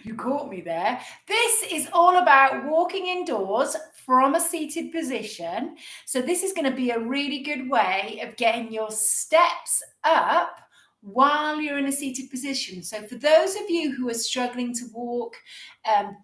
You caught me there. This is all about walking indoors from a seated position. So this is going to be a really good way of getting your steps up while you're in a seated position. So for those of you who are struggling to walk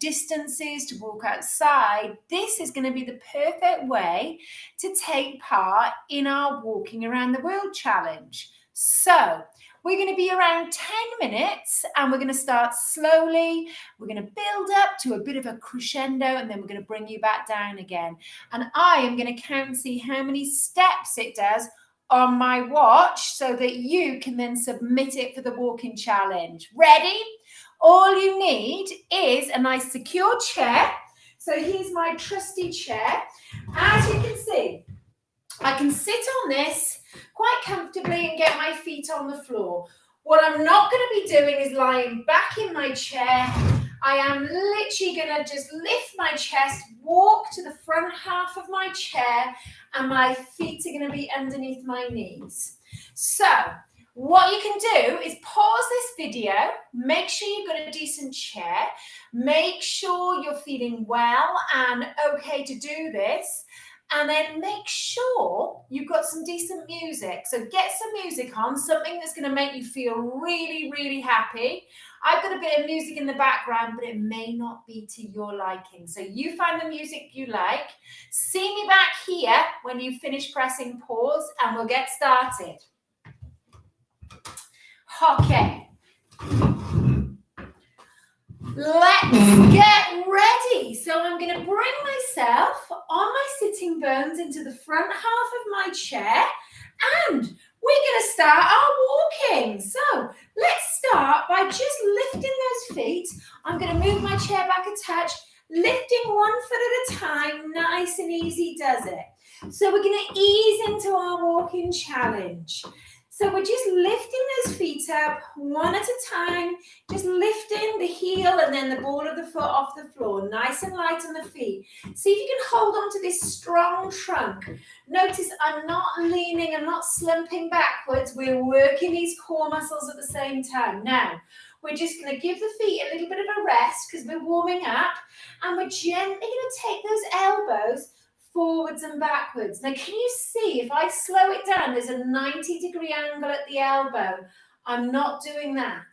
distances, to walk outside, this is going to be the perfect way to take part in our Walking Around the World challenge. So we're going to be around 10 minutes and we're going to start slowly. We're going to build up to a bit of a crescendo and then we're going to bring you back down again. And I am going to count and see how many steps it does on my watch so that you can then submit it for the walking challenge. Ready? All you need is a nice secure chair. So here's my trusty chair. As you can see, I can sit on this quite comfortably and get my feet on the floor. What I'm not going to be doing is lying back in my chair. I am literally going to just lift my chest, walk to the front half of my chair, and my feet are going to be underneath my knees. So what you can do is pause this video, make sure you've got a decent chair, make sure you're feeling well and okay to do this. And then make sure you've got some decent music. So get some music on, something that's going to make you feel really, really happy. I've got a bit of music in the background, but it may not be to your liking. So you find the music you like. See me back here when you finish pressing pause and we'll get started. Okay. Let's get ready. So I'm going to bring myself on my sitting bones into the front half of my chair and we're going to start our walking. So let's start by just lifting those feet. I'm going to move my chair back a touch, lifting one foot at a time. Nice and easy does it. So we're going to ease into our walking challenge. So we're just lifting those feet up one at a time, just lifting the heel and then the ball of the foot off the floor, nice and light on the feet. See if you can hold on to this strong trunk. Notice I'm not leaning, I'm not slumping backwards. We're working these core muscles at the same time. Now, we're just going to give the feet a little bit of a rest because we're warming up and we're gently going to take those elbows forwards and backwards. Now, can you see if I slow it down, there's a 90-degree angle at the elbow. I'm not doing that.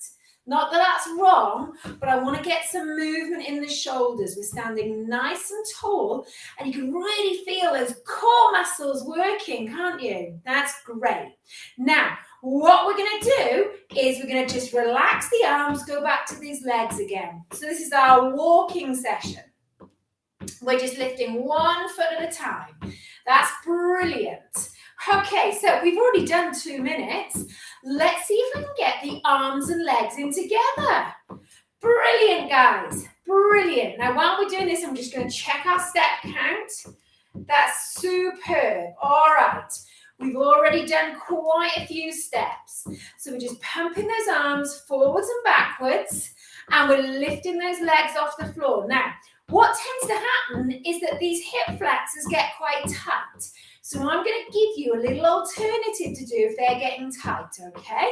Not that that's wrong, but I want to get some movement in the shoulders. We're standing nice and tall, and you can really feel those core muscles working, can't you? That's great. Now, what we're going to do is we're going to just relax the arms, go back to these legs again. So this is our walking session. We're just lifting one foot at a time. That's brilliant. Okay, so we've already done 2 minutes. Let's see if we can get the arms and legs in together. Brilliant, guys. Brilliant. Now, while we're doing this, I'm just going to check our step count. That's superb. All right. We've already done quite a few steps. So we're just pumping those arms forwards and backwards, and we're lifting those legs off the floor. Now, what tends to happen is that these hip flexors get quite tight. So I'm going to give you a little alternative to do if they're getting tight, okay?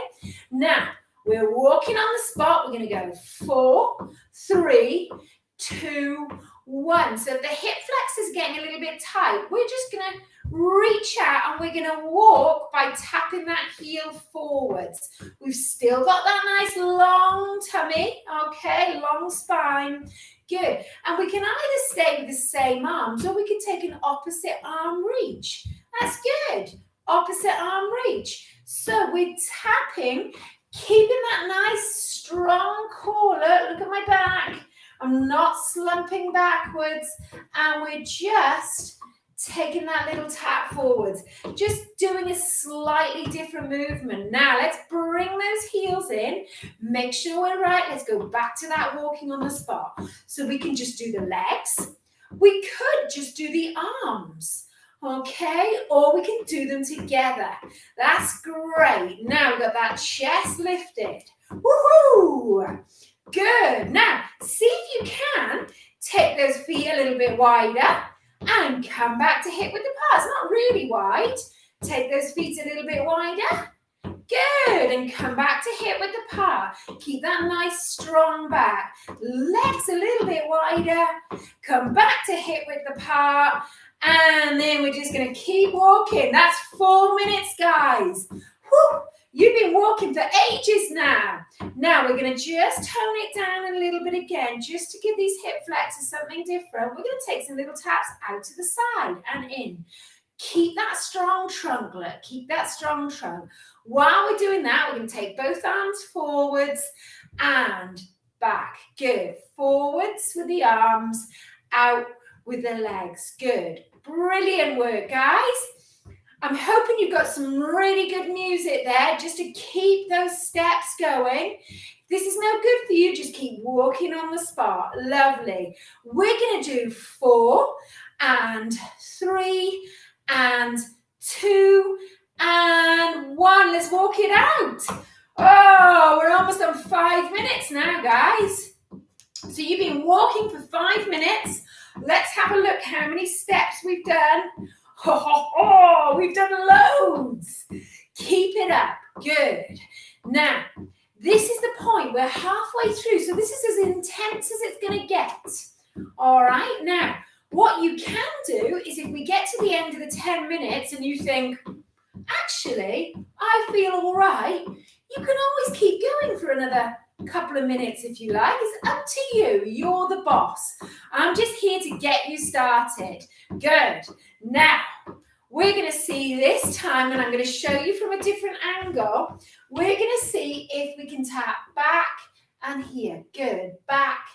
Now, we're walking on the spot. We're going to go 4, 3, 2, 1. So if the hip flexors are getting a little bit tight, we're just going to reach out and we're going to walk by tapping that heel forwards. We've still got that nice long tummy, okay, long spine. Good. And we can either stay with the same arms or we can take an opposite arm reach. That's good. Opposite arm reach. So we're tapping, keeping that nice strong core. Look at my back. I'm not slumping backwards. And we're just taking that little tap forwards, just doing a slightly different movement. Now let's bring those heels in, make sure we're right. Let's go back to that walking on the spot. So we can just do the legs. We could just do the arms, okay? Or we can do them together. That's great. Now we've got that chest lifted. Woohoo! Good. Now, see if you can take those feet a little bit wider and come back to hip width apart. It's not really wide. Take those feet a little bit wider. Good. good, and come back to hip width apart. Keep that nice strong back. Legs a little bit wider. Come back to hip width apart. And then we're just going to keep walking. That's 4 minutes, guys. Whew. You've been walking for ages now. Now we're going to just tone it down a little bit again, just to give these hip flexors something different. We're going to take some little taps out to the side and in. Keep that strong trunk, look. Keep that strong trunk. While we're doing that, we're going to take both arms forwards and back. Good. Forwards with the arms, out with the legs. Good. Brilliant work, guys. I'm hoping you've got some really good music there just to keep those steps going. If this is no good for you, just keep walking on the spot. Lovely. We're going to do 4 and 3 and 2 and 1. Let's walk it out. Oh, we're almost on 5 minutes now, guys. So you've been walking for 5 minutes. Let's have a look how many steps we've done. Oh, we've done loads. Keep it up. Good. Now, this is the point. We're halfway through. So this is as intense as it's going to get. All right. Now, what you can do is if we get to the end of the 10 minutes and you think, actually, I feel all right, you can always keep going for another couple of minutes if you like. It's up to you. You're the boss. I'm just here to get you started. Good. Now, we're going to see this time, and I'm going to show you from a different angle. We're going to see if we can tap back and here. Good. Back,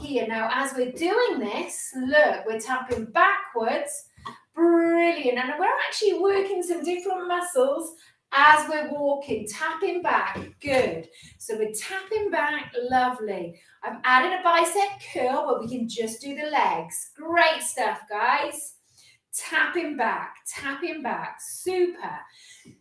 here. Now, as we're doing this, look, we're tapping backwards. Brilliant. And we're actually working some different muscles as we're walking, tapping back. Good. So we're tapping back. Lovely. I've added a bicep curl, but we can just do the legs. Great stuff, guys. Tapping back, tapping back. Super.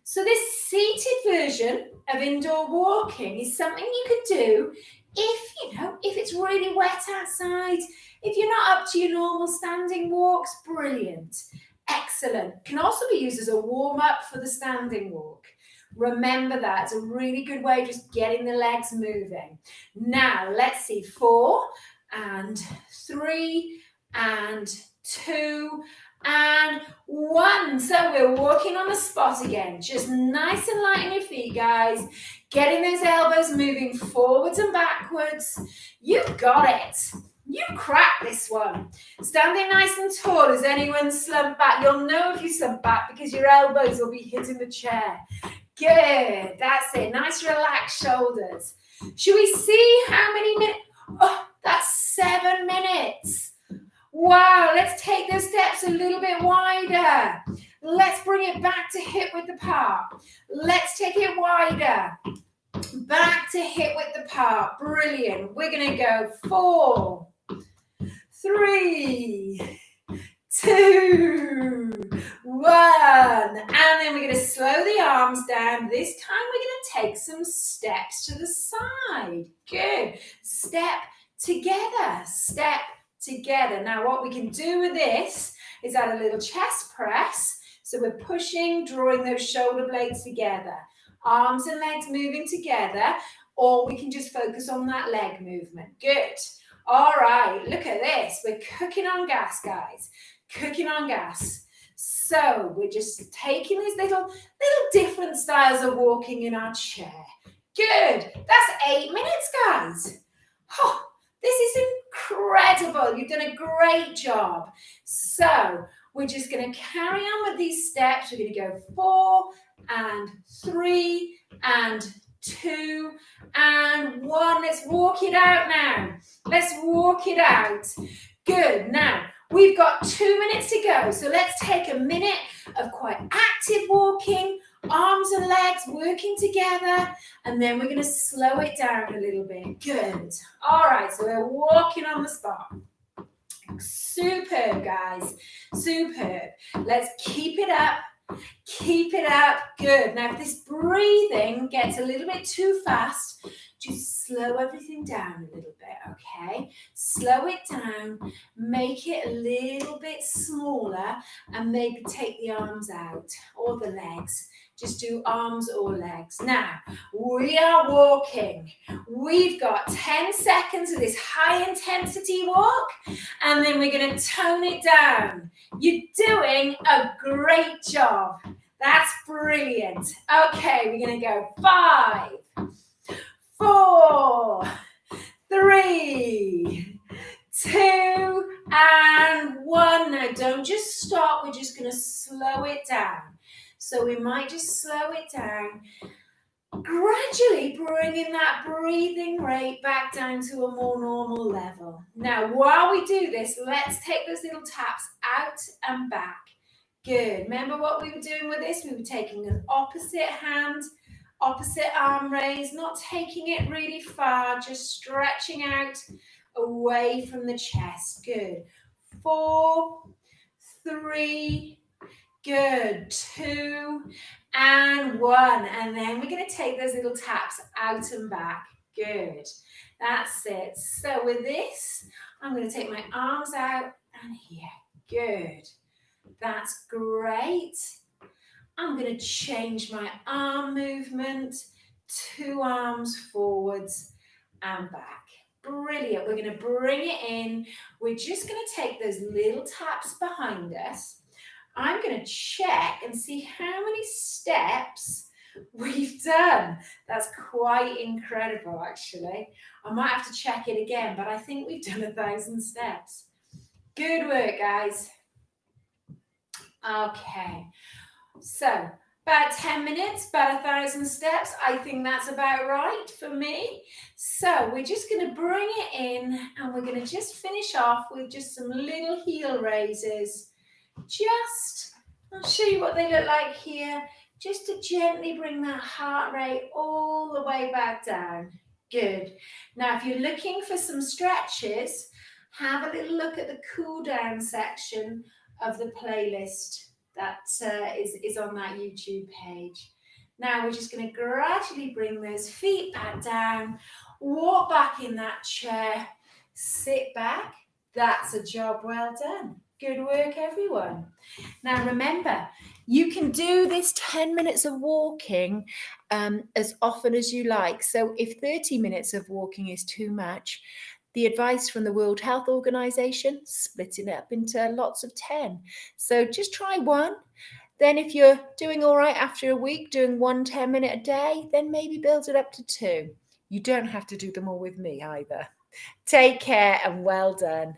So this seated version of indoor walking is something you could do if it's really wet outside, if you're not up to your normal standing walks. Brilliant. Excellent. Can also be used as a warm-up for the standing walk. Remember that. It's a really good way of just getting the legs moving. Now, let's see. 4 and 3 and 2 and 1. So we're walking on the spot again. Just nice and light on your feet, guys. Getting those elbows moving forwards and backwards. You've got it. You cracked this one. Standing nice and tall. Has anyone slumped back? You'll know if you slump back because your elbows will be hitting the chair. Good. That's it. Nice relaxed shoulders. Should we see how many minutes? Oh, that's 7 minutes. Wow. Let's take those steps a little bit wider. Let's bring it back to hip width apart. Let's take it wider. Back to hip width apart. Brilliant. We're going to go 4, 3, 2, 1. And then we're going to slow the arms down. This time we're going to take some steps to the side. Good. Step together. Step together. Now what we can do with this is add a little chest press. So we're pushing, drawing those shoulder blades together. Arms and legs moving together, or we can just focus on that leg movement. Good. All right, look at this. We're cooking on gas, guys. Cooking on gas. So we're just taking these little different styles of walking in our chair. Good. That's 8 minutes, guys. Oh, this is incredible. You've done a great job. So we're just going to carry on with these steps. We're going to go 4 and 3 and 2 and 1. Let's walk it out now. Let's walk it out. Good. Now, we've got 2 minutes to go. So let's take a minute of quite active walking, arms and legs working together, and then we're going to slow it down a little bit. Good. All right, so we're walking on the spot. Superb, guys. Superb. Let's keep it up. Keep it up. Good. Now, if this breathing gets a little bit too fast, just slow everything down a little bit, okay? Slow it down, make it a little bit smaller, and maybe take the arms out or the legs. Just do arms or legs. Now, we are walking. We've got 10 seconds of this high intensity walk, and then we're going to tone it down. You're doing a great job. That's brilliant. Okay, we're going to go 5, 4, 3, 2, and 1. Now, don't just stop. We're just going to slow it down. So we might just slow it down, gradually bringing that breathing rate back down to a more normal level. Now, while we do this, let's take those little taps out and back. Good. Remember what we were doing with this? We were taking an opposite hand, opposite arm raise, not taking it really far, just stretching out away from the chest. Good. 4, 3, good. 2 and 1. And then we're going to take those little taps out and back. Good. That's it. So with this, I'm going to take my arms out and here. Good. That's great. I'm going to change my arm movement. 2 arms forwards and back. Brilliant. We're going to bring it in. We're just going to take those little taps behind us. I'm going to check and see how many steps we've done. That's quite incredible, actually. I might have to check it again, but I think we've done 1,000 steps. Good work, guys. Okay, so about 10 minutes, about 1,000 steps. I think that's about right for me. So we're just going to bring it in and we're going to just finish off with just some little heel raises. I'll show you what they look like here, just to gently bring that heart rate all the way back down. Good. Now, if you're looking for some stretches, have a little look at the cool down section of the playlist that is on that YouTube page. Now, we're just going to gradually bring those feet back down, walk back in that chair, sit back. That's a job well done. Good work, everyone. Now, remember, you can do this 10 minutes of walking as often as you like. So if 30 minutes of walking is too much, the advice from the World Health Organization, splitting it up into lots of 10. So just try 1. Then if you're doing all right after a week, doing 1 10-minute a day, then maybe build it up to 2. You don't have to do them all with me either. Take care and well done.